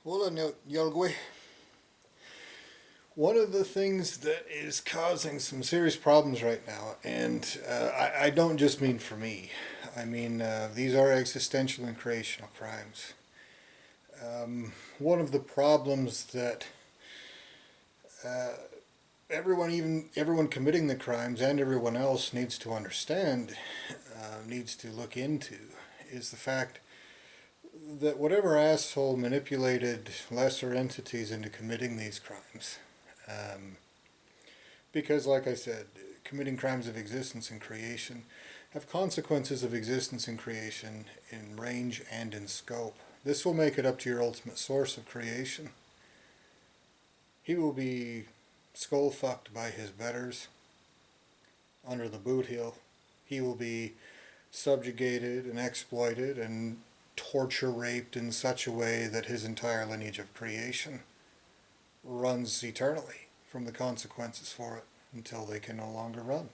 Hola, Yolgwe. One of the things that is causing some serious problems right now, and I don't just mean for me, I mean these are existential and creational crimes. One of the problems that uh, everyone committing the crimes and everyone else needs to understand, needs to look into, is the fact that whatever asshole manipulated lesser entities into committing these crimes, um, because, like I said, committing crimes of existence and creation have consequences of existence and creation in range and in scope. This will make it up to your ultimate source of creation. He will be skull fucked by his betters under the boot heel. He will be subjugated and exploited and torture raped in such a way that his entire lineage of creation runs eternally from the consequences for it until they can no longer run.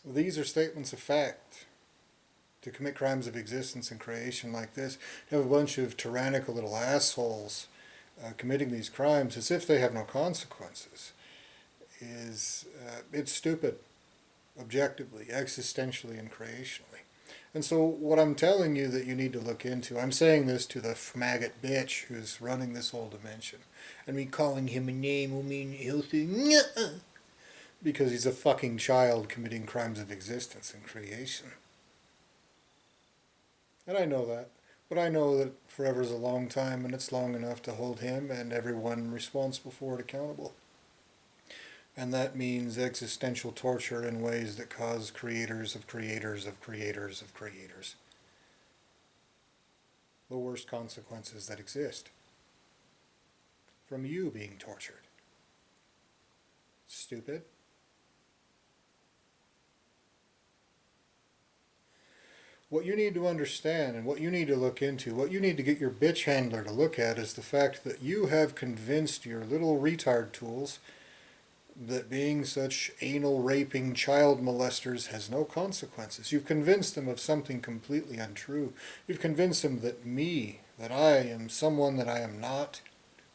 These are statements of fact. To commit crimes of existence and creation like this, you have a bunch of tyrannical little assholes committing these crimes as if they have no consequences. It's stupid, objectively, existentially, and creationally. And so, what I'm telling you that you need to look into, I'm saying this to the faggot bitch who's running this whole dimension. And me calling him a name will mean he'll say, "Nuh-uh," because he's a fucking child committing crimes of existence and creation. And I know that. But I know that forever is a long time, and it's long enough to hold him and everyone responsible for it accountable. And that means existential torture in ways that cause creators of creators of creators of creators the worst consequences that exist from you being tortured. Stupid. What you need to understand and what you need to look into, what you need to get your bitch handler to look at is the fact that you have convinced your little retard tools that being such anal raping child molesters has no consequences. You've convinced them of something completely untrue. You've convinced them that I am someone that I am not,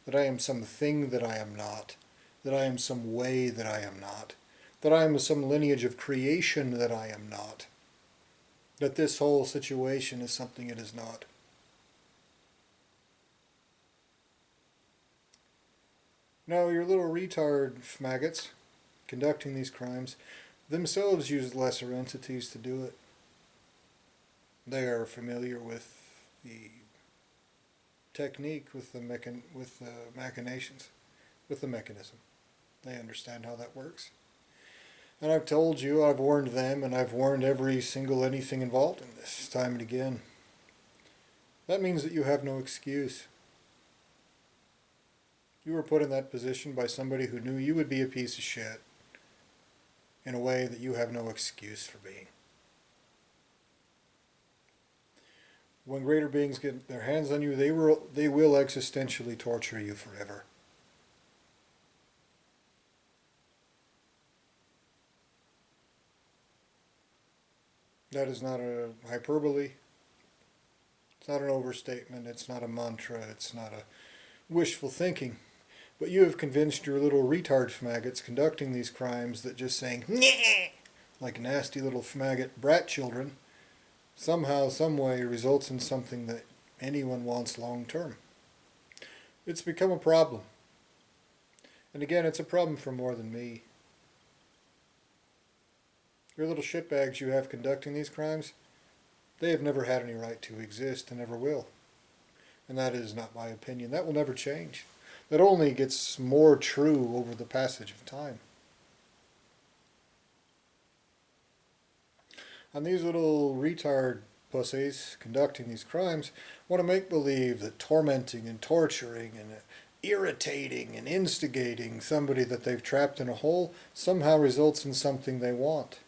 that I am something that I am not, that I am some way that I am not, that I am some lineage of creation that I am not, that this whole situation is something it is not. Now, your little retard maggots conducting these crimes themselves use lesser entities to do it. They are familiar with the technique, with the machinations, with the mechanism. They understand how that works. And I've told you, I've warned them, and I've warned every single anything involved in this, time and again. That means that you have no excuse. You were put in that position by somebody who knew you would be a piece of shit in a way that you have no excuse for being. When greater beings get their hands on you, they will existentially torture you forever. That is not a hyperbole. It's not an overstatement. It's not a mantra. It's not a wishful thinking. But you have convinced your little retard faggots conducting these crimes that just saying, "Nyeh," like nasty little faggot brat children, somehow, some way results in something that anyone wants long term. It's become a problem. And again, it's a problem for more than me. Your little shitbags you have conducting these crimes, they have never had any right to exist and never will. And that is not my opinion. That will never change. That only gets more true over the passage of time. And these little retard pussies conducting these crimes want to make believe that tormenting and torturing and irritating and instigating somebody that they've trapped in a hole somehow results in something they want.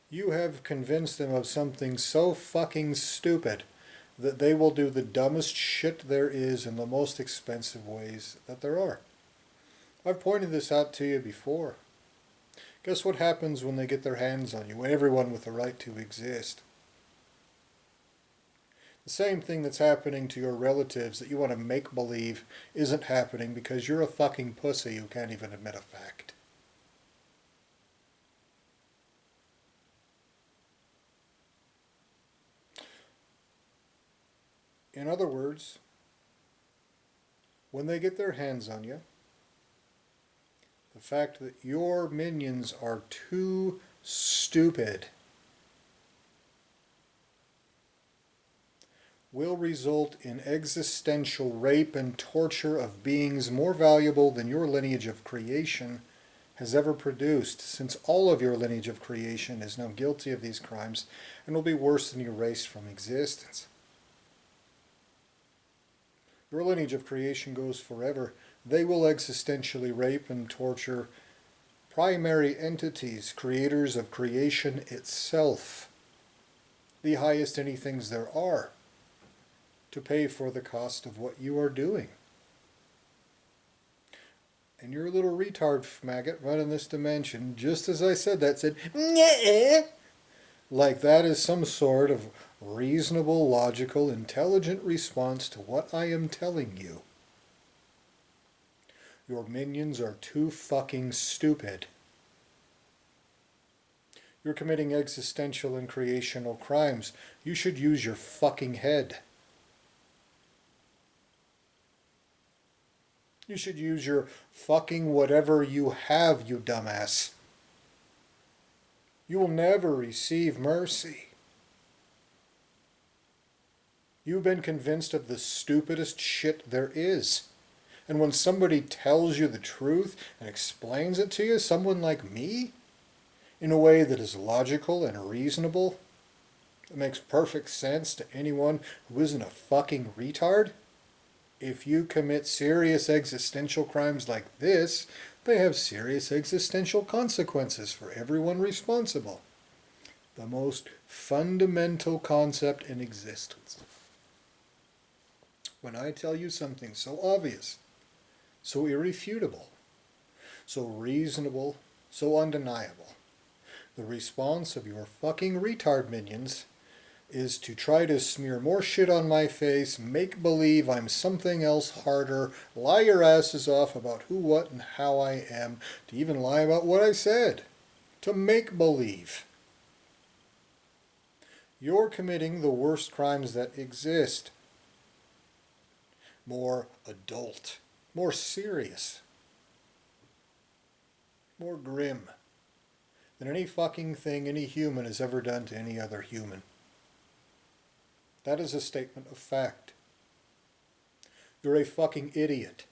You have convinced them of something so fucking stupid that they will do the dumbest shit there is in the most expensive ways that there are. I've pointed this out to you before. Guess what happens when they get their hands on you, everyone with the right to exist? The same thing that's happening to your relatives that you want to make believe isn't happening because you're a fucking pussy who can't even admit a fact. In other words, when they get their hands on you, the fact that your minions are too stupid will result in existential rape and torture of beings more valuable than your lineage of creation has ever produced, since all of your lineage of creation is now guilty of these crimes and will be worse than erased from existence. Your lineage of creation goes forever. They will existentially rape and torture primary entities, creators of creation itself, the highest anythings there are, to pay for the cost of what you are doing. And your little retard maggot running this dimension, just as I said that, said, "Nyeh," like that is some sort of reasonable, logical, intelligent response to what I am telling you. Your minions are too fucking stupid. You're committing existential and creational crimes. You should use your fucking head. You should use your fucking whatever you have, you dumbass. You will never receive mercy. You've been convinced of the stupidest shit there is. And when somebody tells you the truth and explains it to you, someone like me, in a way that is logical and reasonable, that makes perfect sense to anyone who isn't a fucking retard, if you commit serious existential crimes like this, they have serious existential consequences for everyone responsible. The most fundamental concept in existence. When I tell you something so obvious, so irrefutable, so reasonable, so undeniable, the response of your fucking retard minions is to try to smear more shit on my face, make believe I'm something else harder, lie your asses off about who, what, and how I am, to even lie about what I said, to make believe. You're committing the worst crimes that exist. More adult, more serious, more grim than any fucking thing any human has ever done to any other human. That is a statement of fact. You're a fucking idiot.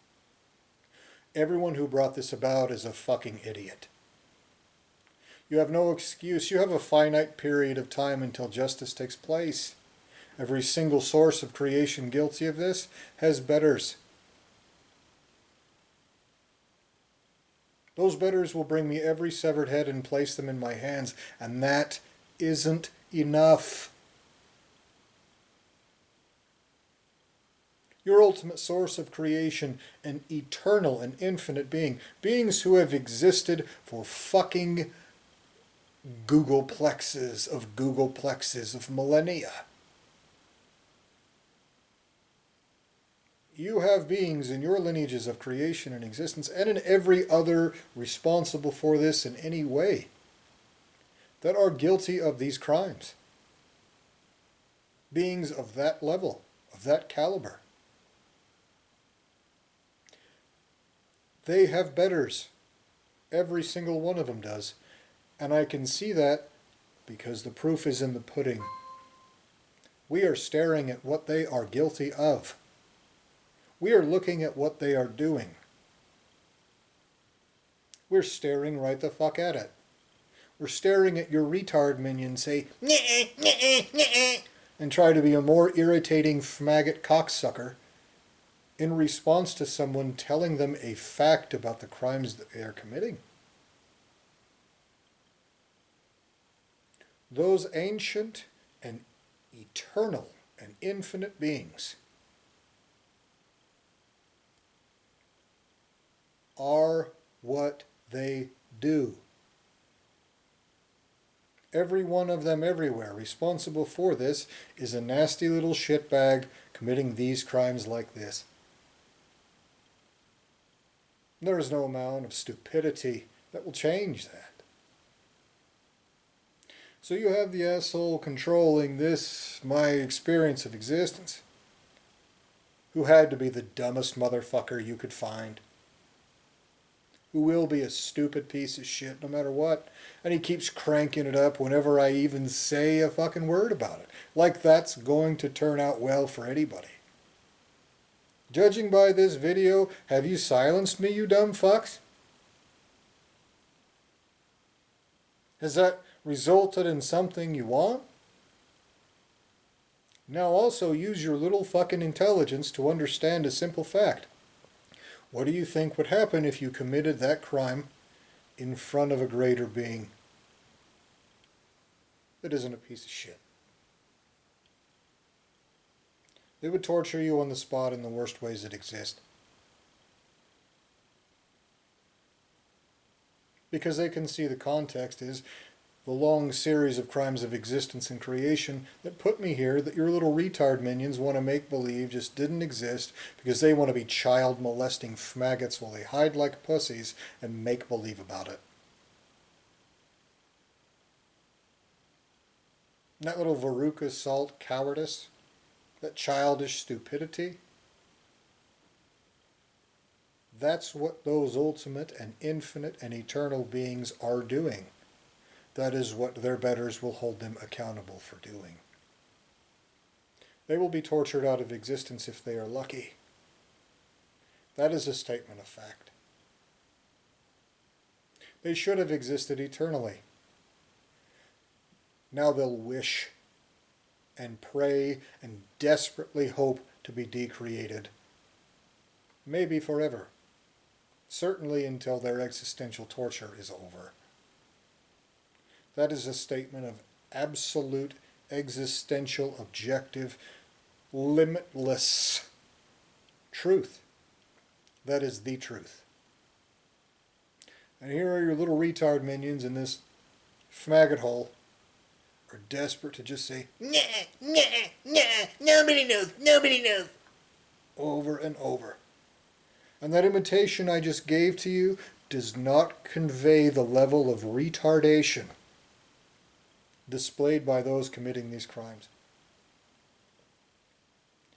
Everyone who brought this about is a fucking idiot. You have no excuse. You have a finite period of time until justice takes place. Every single source of creation guilty of this has betters. Those betters will bring me every severed head and place them in my hands, and that isn't enough. Your ultimate source of creation, an eternal and infinite being, beings who have existed for fucking googleplexes of millennia. You have beings in your lineages of creation and existence, and in every other responsible for this in any way, that are guilty of these crimes. Beings of that level, of that caliber. They have betters. Every single one of them does. And I can see that because the proof is in the pudding. We are staring at what they are guilty of. We are looking at what they are doing. We're staring right the fuck at it. We're staring at your retard minion say, "Nyeh, nyeh, nyeh," and try to be a more irritating maggot cocksucker in response to someone telling them a fact about the crimes that they are committing. Those ancient and eternal and infinite beings are what they do. Every one of them everywhere responsible for this is a nasty little shitbag committing these crimes like this. There is no amount of stupidity that will change that. So you have the asshole controlling this, my experience of existence, who had to be the dumbest motherfucker you could find, who will be a stupid piece of shit no matter what, and he keeps cranking it up whenever I even say a fucking word about it, like that's going to turn out well for anybody. Judging by this video, have you silenced me, you dumb fucks? Has that resulted in something you want? Now also use your little fucking intelligence to understand a simple fact. What do you think would happen if you committed that crime in front of a greater being that isn't a piece of shit? They would torture you on the spot in the worst ways that exist. Because they can see the context is the long series of crimes of existence and creation that put me here that your little retard minions want to make believe just didn't exist because they want to be child molesting faggots while they hide like pussies and make believe about it. That little Veruca Salt cowardice, that childish stupidity, that's what those ultimate and infinite and eternal beings are doing. That is what their betters will hold them accountable for doing. They will be tortured out of existence if they are lucky. That is a statement of fact. They should have existed eternally. Now they'll wish and pray and desperately hope to be decreated. Maybe forever. Certainly until their existential torture is over. That is a statement of absolute, existential, objective, limitless truth. That is the truth. And here are your little retard minions in this faggot hole are desperate to just say, nah, nah, nah, nobody knows, over and over. And that imitation I just gave to you does not convey the level of retardation displayed by those committing these crimes.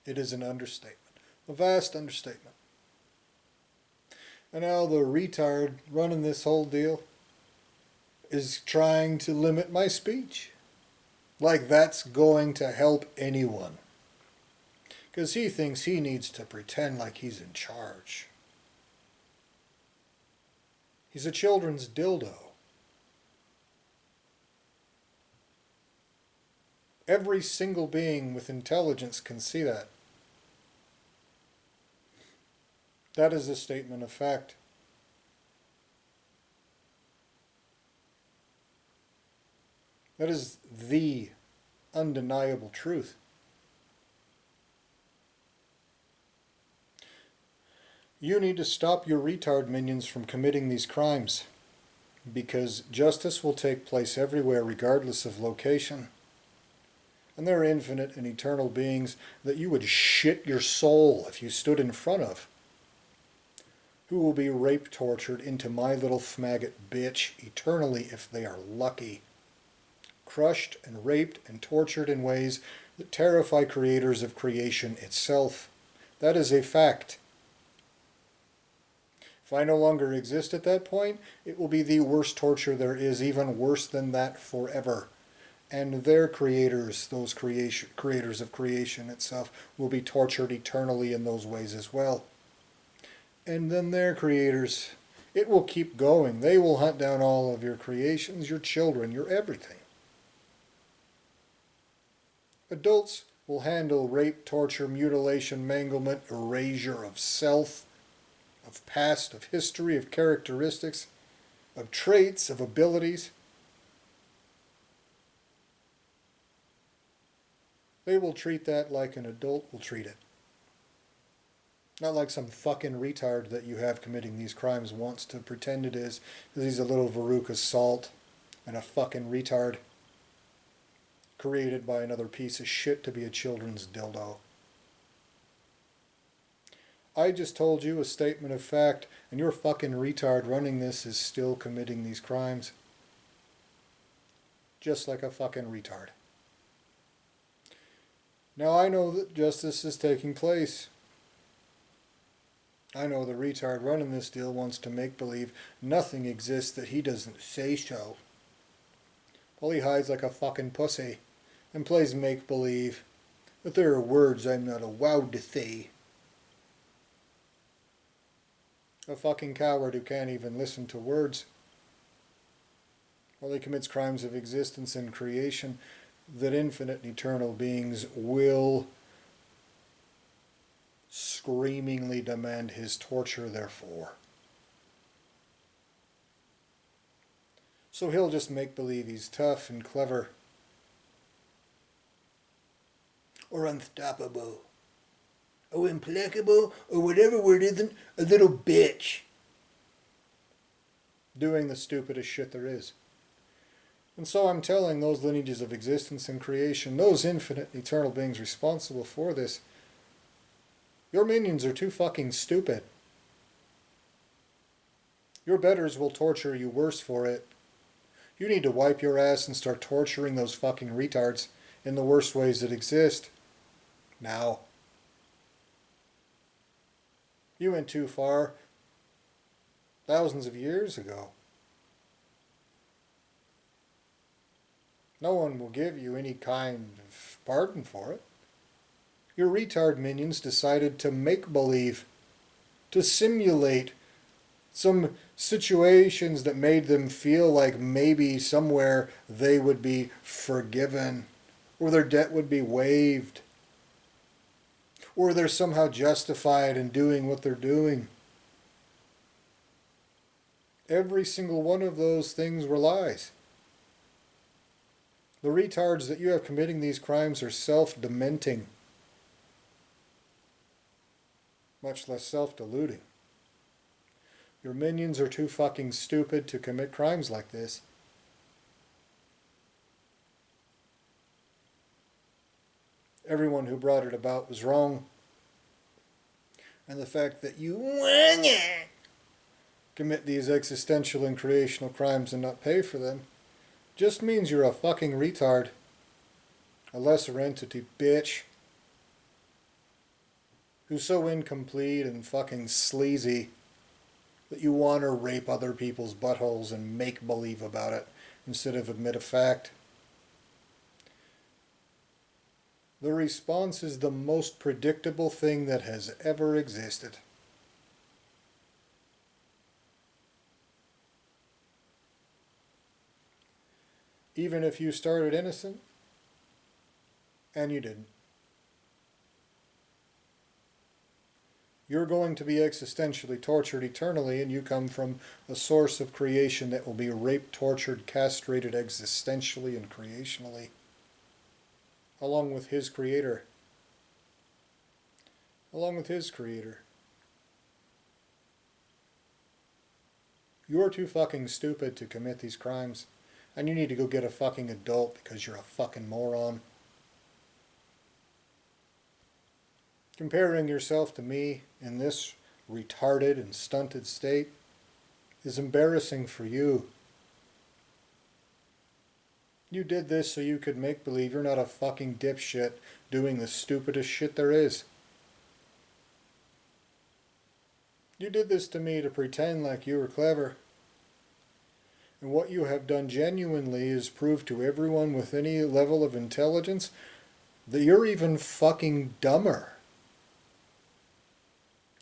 It is an understatement, a vast understatement. And now the retard running this whole deal is trying to limit my speech. Like that's going to help anyone. Because he thinks he needs to pretend like he's in charge. He's a children's dildo. Every single being with intelligence can see that. That is a statement of fact. That is the undeniable truth. You need to stop your retard minions from committing these crimes, because justice will take place everywhere regardless of location. And there are infinite and eternal beings that you would shit your soul if you stood in front of, who will be rape tortured into my little faggot bitch eternally if they are lucky. Crushed and raped and tortured in ways that terrify creators of creation itself. That is a fact. If I no longer exist at that point, it will be the worst torture there is, even worse than that forever. And their creators, those creators of creation itself, will be tortured eternally in those ways as well. And then their creators, it will keep going. They will hunt down all of your creations, your children, your everything. Adults will handle rape, torture, mutilation, manglement, erasure of self, of past, of history, of characteristics, of traits, of abilities. They will treat that like an adult will treat it. Not like some fucking retard that you have committing these crimes wants to pretend it is, because he's a little Veruca Salt and a fucking retard. created by another piece of shit to be a children's dildo. I just told you a statement of fact, and your fucking retard running this is still committing these crimes. Just like a fucking retard. Now I know that justice is taking place. I know the retard running this deal wants to make believe nothing exists that he doesn't say so. Well, he hides like a fucking pussy and plays make believe that there are words I'm not allowed to say. A fucking coward who can't even listen to words. Well, he commits crimes of existence and creation that infinite and eternal beings will screamingly demand his torture, therefore. So he'll just make believe he's tough and clever. Or unstoppable. Or implacable, or whatever word isn't, a little bitch. Doing the stupidest shit there is. And so I'm telling those lineages of existence and creation, those infinite eternal beings responsible for this, your minions are too fucking stupid. Your betters will torture you worse for it. You need to wipe your ass and start torturing those fucking retards in the worst ways that exist. Now. You went too far thousands of years ago. No one will give you any kind of pardon for it. Your retard minions decided to make believe, to simulate some situations that made them feel like maybe somewhere they would be forgiven, or their debt would be waived, or they're somehow justified in doing what they're doing. Every single one of those things were lies. The retards that you have committing these crimes are self-dementing, much less self-deluding. Your minions are too fucking stupid to commit crimes like this. Everyone who brought it about was wrong. And the fact that you commit these existential and creational crimes and not pay for them just means you're a fucking retard. A lesser entity, bitch. Who's so incomplete and fucking sleazy that you want to rape other people's buttholes and make believe about it instead of admit a fact. The response is the most predictable thing that has ever existed. Even if you started innocent, and you didn't. You're going to be existentially tortured eternally, and you come from a source of creation that will be raped, tortured, castrated existentially and creationally, along with his creator. Along with his creator. You're too fucking stupid to commit these crimes, and you need to go get a fucking adult because you're a fucking moron. Comparing yourself to me in this retarded and stunted state is embarrassing for you. You did this so you could make believe you're not a fucking dipshit doing the stupidest shit there is. You did this to me to pretend like you were clever. And what you have done genuinely is prove to everyone with any level of intelligence that you're even fucking dumber.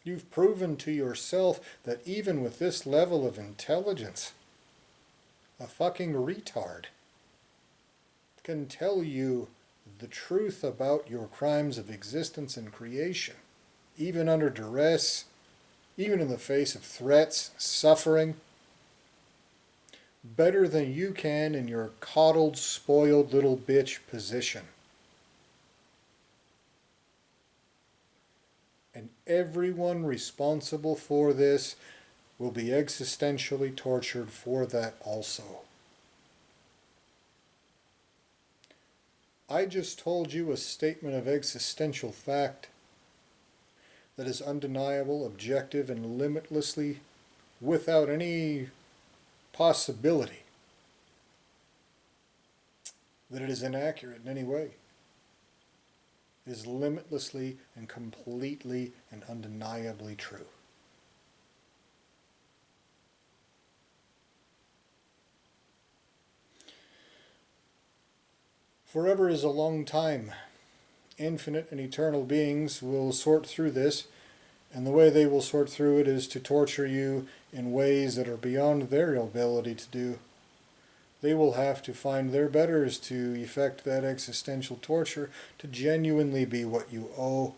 You've proven to yourself that even with this level of intelligence, a fucking retard can tell you the truth about your crimes of existence and creation, even under duress, even in the face of threats, suffering, better than you can in your coddled, spoiled little bitch position. And everyone responsible for this will be existentially tortured for that also. I just told you a statement of existential fact that is undeniable, objective, and limitlessly without any possibility that it is inaccurate in any way. It is limitlessly and completely and undeniably true. Forever is a long time. Infinite and eternal beings will sort through this, and the way they will sort through it is to torture you in ways that are beyond their ability to do. They will have to find their betters to effect that existential torture to genuinely be what you owe.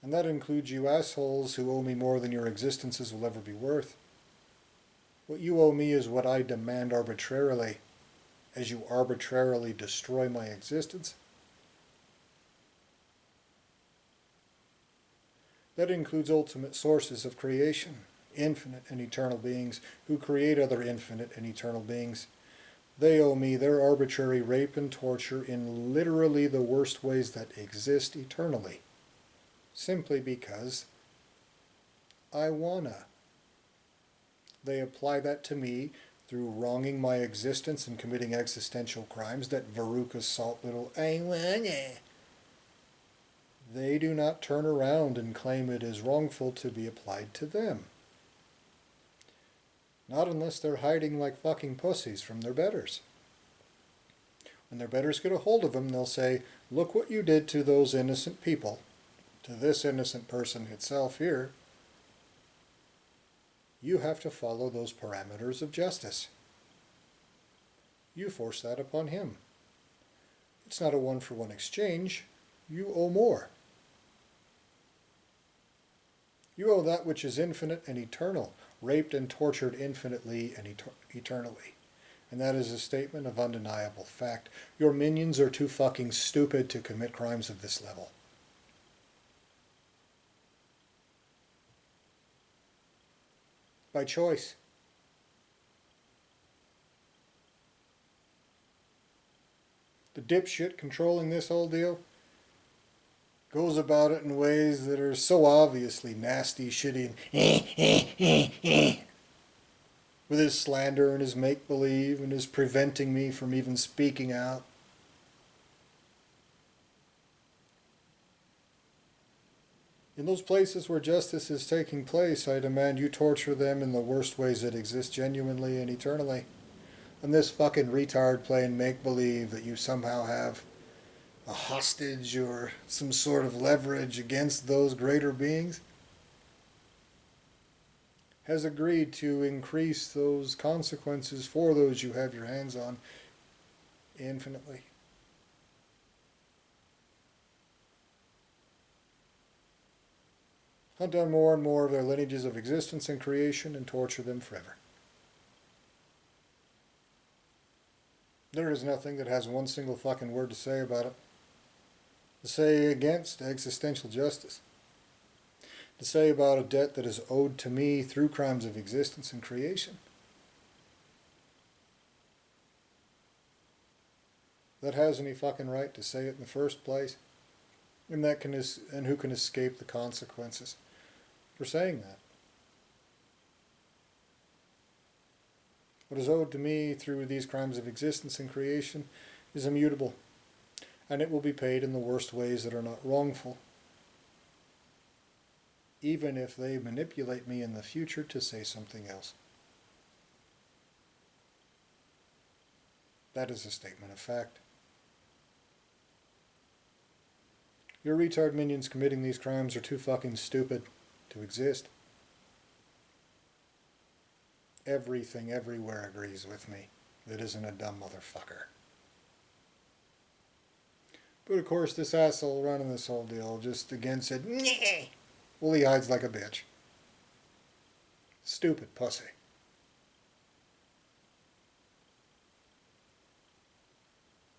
And that includes you assholes who owe me more than your existences will ever be worth. What you owe me is what I demand arbitrarily, as you arbitrarily destroy my existence. That includes ultimate sources of creation, infinite and eternal beings who create other infinite and eternal beings. They owe me their arbitrary rape and torture in literally the worst ways that exist eternally, simply because I wanna. They apply that to me through wronging my existence and committing existential crimes that Veruca's salt little I wanna. They do not turn around and claim it is wrongful to be applied to them. Not unless they're hiding like fucking pussies from their betters. When their betters get a hold of them, they'll say, look what you did to those innocent people, to this innocent person itself here. You have to follow those parameters of justice. You force that upon him. It's not a one-for-one exchange. You owe more. You owe that which is infinite and eternal, raped and tortured infinitely and eternally. And that is a statement of undeniable fact. Your minions are too fucking stupid to commit crimes of this level. By choice. The dipshit controlling this whole deal goes about it in ways that are so obviously nasty, shitty, and with his slander and his make-believe and his preventing me from even speaking out. In those places where justice is taking place, I demand you torture them in the worst ways that exist genuinely and eternally. And this fucking retard playing make-believe that you somehow have a hostage or some sort of leverage against those greater beings has agreed to increase those consequences for those you have your hands on infinitely. Hunt down more and more of their lineages of existence and creation and torture them forever. There is nothing that has one single fucking word to say about it. To say against existential justice. To say about a debt that is owed to me through crimes of existence and creation. That has any fucking right to say it in the first place. And who can escape the consequences for saying that. What is owed to me through these crimes of existence and creation is immutable, and it will be paid in the worst ways that are not wrongful, even if they manipulate me in the future to say something else. That is a statement of fact. Your retard minions committing these crimes are too fucking stupid to exist. Everything everywhere agrees with me that isn't a dumb motherfucker. But of course this asshole running this whole deal just again said, "Nyeh." Well, he hides like a bitch. Stupid pussy.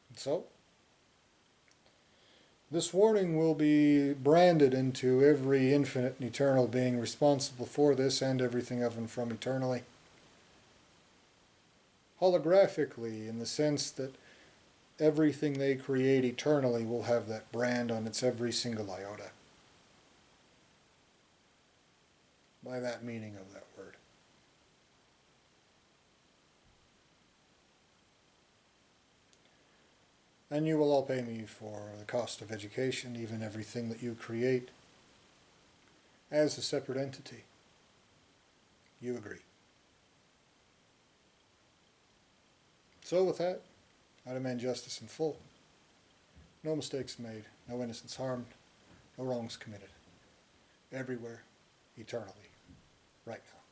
And so, this warning will be branded into every infinite and eternal being responsible for this and everything of and from eternally. holographically, in the sense that everything they create eternally will have that brand on its every single iota. By that meaning of that word. And you will all pay me for the cost of education, even everything that you create, as a separate entity. You agree. So with that, I demand justice in full. No mistakes made, no innocents harmed, no wrongs committed. Everywhere, eternally, right now.